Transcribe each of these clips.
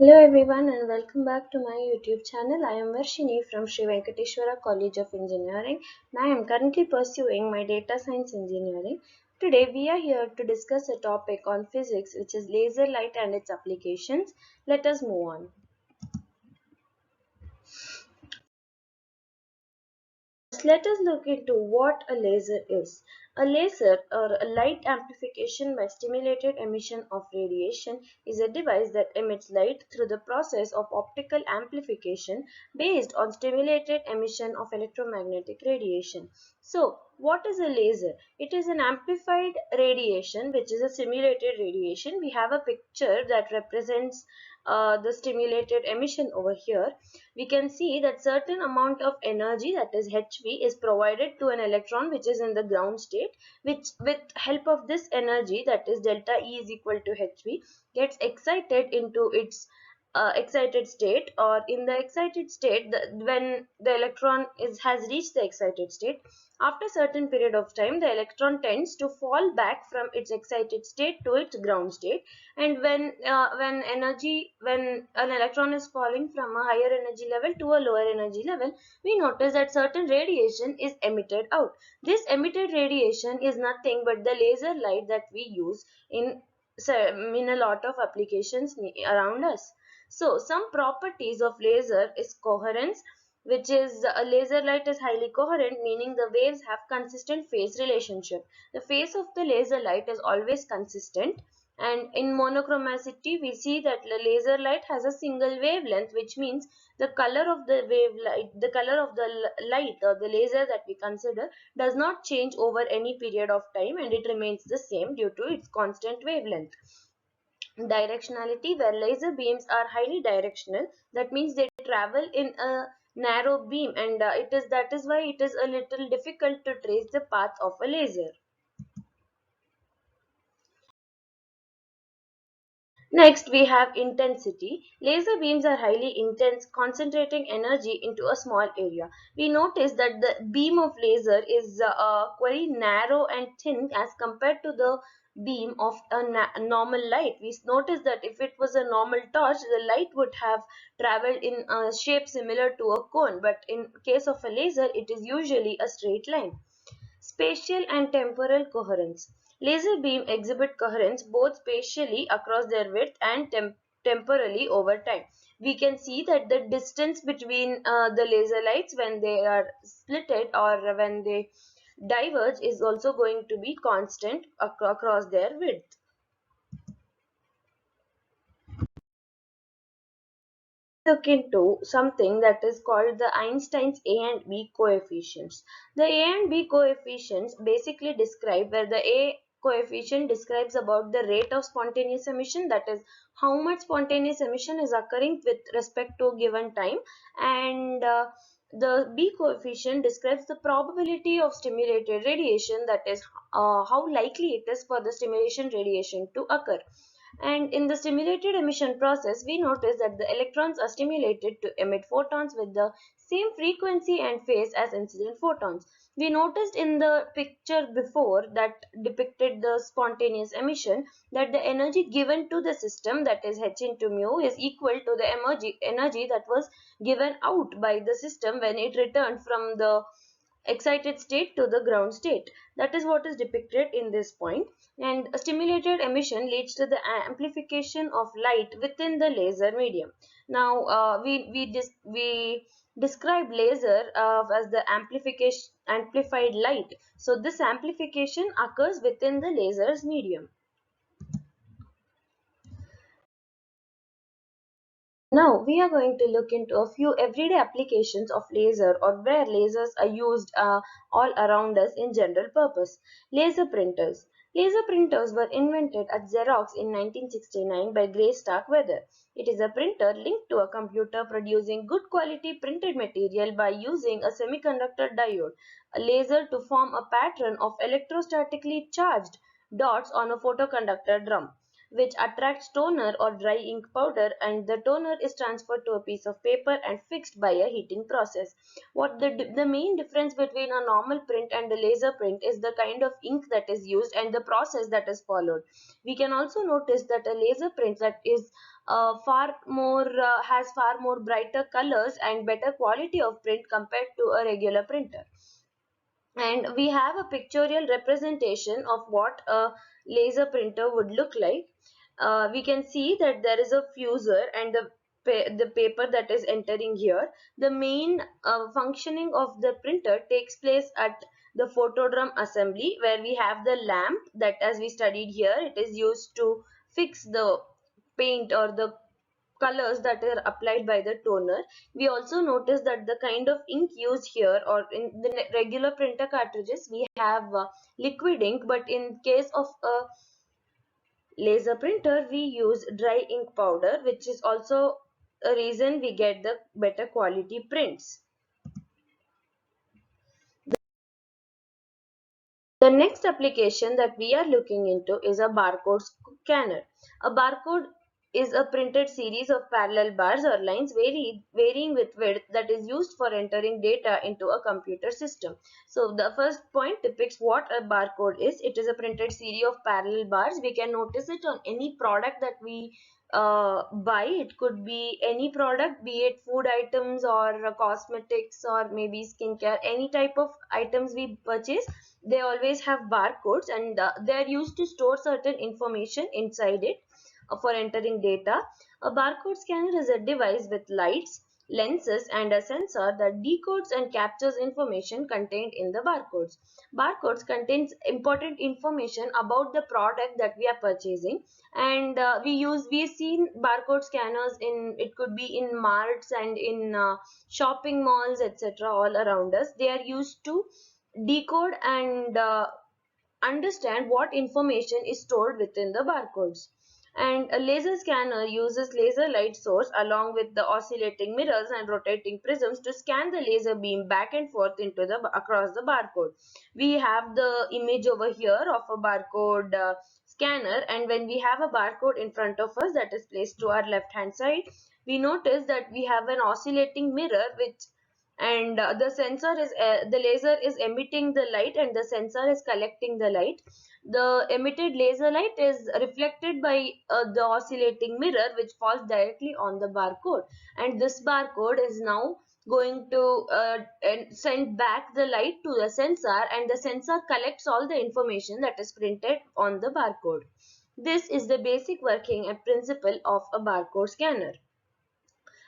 Hello everyone and welcome back to my YouTube channel. I am Varshini from Sri Venkateshwara College of Engineering and I am currently pursuing my data science engineering. Today we are here to discuss a topic on physics which is laser light and its applications. Let us move on. Let us look into what a laser is. A laser, or a light amplification by stimulated emission of radiation, is a device that emits light through the process of optical amplification based on stimulated emission of electromagnetic radiation. So, what is a laser? It is an amplified radiation which is a simulated radiation. We have a picture that represents the stimulated emission over here. We can see that certain amount of energy, that is hv, is provided to an electron which is in the ground state, which with help of this energy, that is delta E is equal to hv, gets excited into its excited state, or in the excited state, when the electron has reached the excited state, after certain period of time the electron tends to fall back from its excited state to its ground state. And when an electron is falling from a higher energy level to a lower energy level, we notice that certain radiation is emitted out. This emitted radiation is nothing but the laser light that we use in in a lot of applications around us. So some properties of laser is coherence, which is a laser light is highly coherent, meaning the waves have consistent phase relationship. The phase of the laser light is always consistent. And in monochromacity, we see that the laser light has a single wavelength, which means the color of the the color of the light or the laser that we consider does not change over any period of time, and it remains the same due to its constant wavelength. Directionality, where laser beams are highly directional, that means they travel in a narrow beam, and that is why it is a little difficult to trace the path of a laser. Next, we have intensity. Laser beams are highly intense, concentrating energy into a small area. We notice that the beam of laser is very narrow and thin as compared to the beam of a normal light. We notice that if it was a normal torch, the light would have traveled in a shape similar to a cone, but in case of a laser, it is usually a straight line. Spatial and temporal coherence. Laser beam exhibit coherence both spatially across their width and temporally over time. We can see that the distance between the laser lights when they are splitted or when they diverge is also going to be constant across their width. Look into something that is called the Einstein's A and B coefficients. The A and B coefficients basically describe where the A coefficient describes about the rate of spontaneous emission, that is how much spontaneous emission is occurring with respect to a given time, and the B coefficient describes the probability of stimulated radiation, that is how likely it is for the stimulation radiation to occur. And in the stimulated emission process, we notice that the electrons are stimulated to emit photons with the same frequency and phase as incident photons. We noticed in the picture before that depicted the spontaneous emission that the energy given to the system, that is h into mu, is equal to the energy that was given out by the system when it returned from the excited state to the ground state. That is what is depicted in this point. And a stimulated emission leads to the amplification of light within the laser medium. Now we describe laser as the amplification amplified light. So this amplification occurs within the laser's medium. Now we are going to look into a few everyday applications of laser, or where lasers are used all around us in general purpose. Laser printers. Laser printers were invented at Xerox in 1969 by Gray Starkweather. It is a printer linked to a computer producing good quality printed material by using a semiconductor diode, a laser to form a pattern of electrostatically charged dots on a photoconductor drum, which attracts toner or dry ink powder, and the toner is transferred to a piece of paper and fixed by a heating process. What the main difference between a normal print and a laser print is the kind of ink that is used and the process that is followed. We can also notice that a laser print that is far more has far more brighter colors and better quality of print compared to a regular printer. And we have a pictorial representation of what a laser printer would look like. We can see that there is a fuser and the paper that is entering here. The main functioning of the printer takes place at the photodrum assembly, where we have the lamp that, as we studied here, it is used to fix the paint or the colors that are applied by the toner. We also notice that the kind of ink used here, or in the regular printer cartridges we have liquid ink, but in case of a laser printer we use dry ink powder, which is also a reason we get the better quality prints. The next application that we are looking into is a barcode scanner. A barcode is a printed series of parallel bars or lines varying with width that is used for entering data into a computer system. So the first point depicts what a barcode is. It is a printed series of parallel bars. We can notice it on any product that we buy. It could be any product, be it food items or cosmetics or maybe skincare, any type of items we purchase. They always have barcodes, and they are used to store certain information inside it for entering data. A barcode scanner is a device with lights, lenses, and a sensor that decodes and captures information contained in the barcodes. Barcodes contains important information about the product that we are purchasing, and we've seen barcode scanners in, it could be in marts and in shopping malls, etc., all around us. They are used to decode and understand what information is stored within the barcodes. And a laser scanner uses laser light source along with the oscillating mirrors and rotating prisms to scan the laser beam back and forth into the across the barcode. We have the image over here of a barcode scanner, and when we have a barcode in front of us that is placed to our left hand side, we notice that we have an oscillating mirror which, and the sensor is the laser is emitting the light and the sensor is collecting the light. The emitted laser light is reflected by the oscillating mirror, which falls directly on the barcode, and this barcode is now going to send back the light to the sensor, and the sensor collects all the information that is printed on the barcode. This is the basic working and principle of a barcode scanner.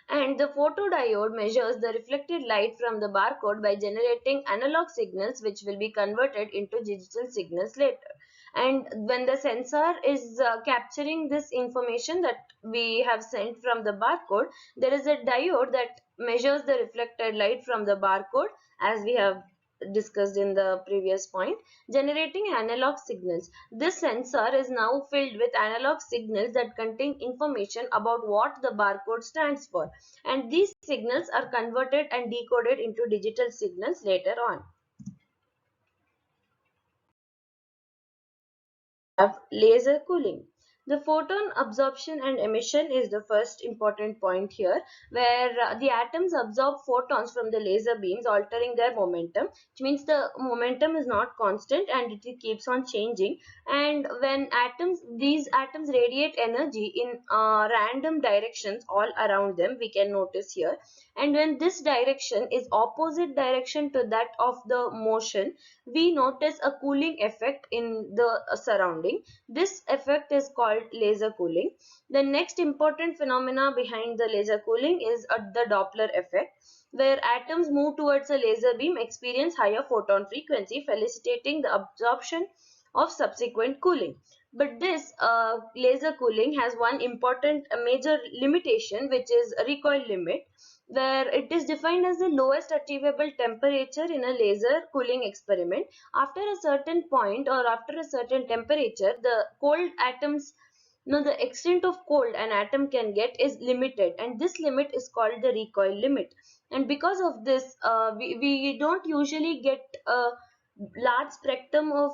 And the photodiode measures the reflected light from the barcode by generating analog signals which will be converted into digital signals later. And when the sensor is capturing this information that we have sent from the barcode, there is a diode that measures the reflected light from the barcode, as we have discussed in the previous point, generating analog signals. This sensor is now filled with analog signals that contain information about what the barcode stands for, and these signals are converted and decoded into digital signals later on. Have laser cooling. The photon absorption and emission is the first important point here, where the atoms absorb photons from the laser beams, altering their momentum, which means the momentum is not constant and it keeps on changing. And when these atoms radiate energy in random directions all around them, we can notice here. And when this direction is opposite direction to that of the motion, we notice a cooling effect in the surrounding. This effect is called laser cooling. The next important phenomena behind the laser cooling is the Doppler effect, where atoms move towards a laser beam experience higher photon frequency, facilitating the absorption of subsequent cooling. But this laser cooling has one important major limitation, which is a recoil limit, where it is defined as the lowest achievable temperature in a laser cooling experiment. After a certain point or after a certain temperature, the cold atoms, the extent of cold an atom can get is limited, and this limit is called the recoil limit. And because of this, we don't usually get a large spectrum of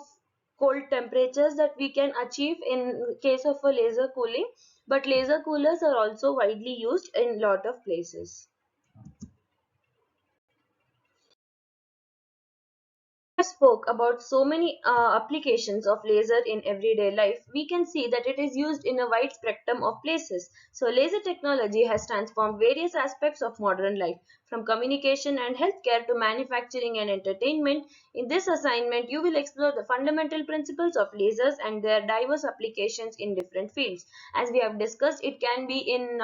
cold temperatures that we can achieve in case of a laser cooling, but laser coolers are also widely used in lot of places. Spoke about so many applications of laser in everyday life, we can see that it is used in a wide spectrum of places. So laser technology has transformed various aspects of modern life, from communication and healthcare to manufacturing and entertainment. In this assignment, you will explore the fundamental principles of lasers and their diverse applications in different fields. As we have discussed, it can be in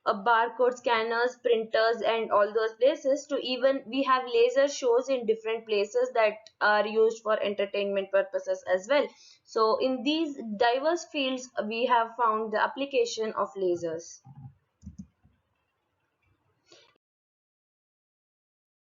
barcode scanners, printers, and all those places, to even we have laser shows in different places that are used for entertainment purposes as well. So in these diverse fields we have found the application of lasers.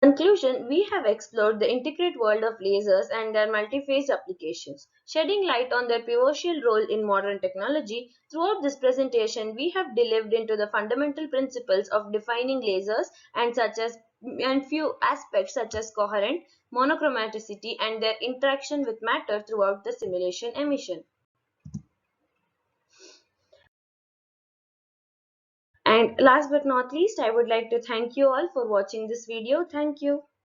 Conclusion, we have explored the intricate world of lasers and their multi-phase applications, shedding light on their pivotal role in modern technology. Throughout this presentation, we have delved into the fundamental principles of defining lasers and few aspects such as coherent, monochromaticity, and their interaction with matter throughout the simulation emission. And last but not least, I would like to thank you all for watching this video. Thank you.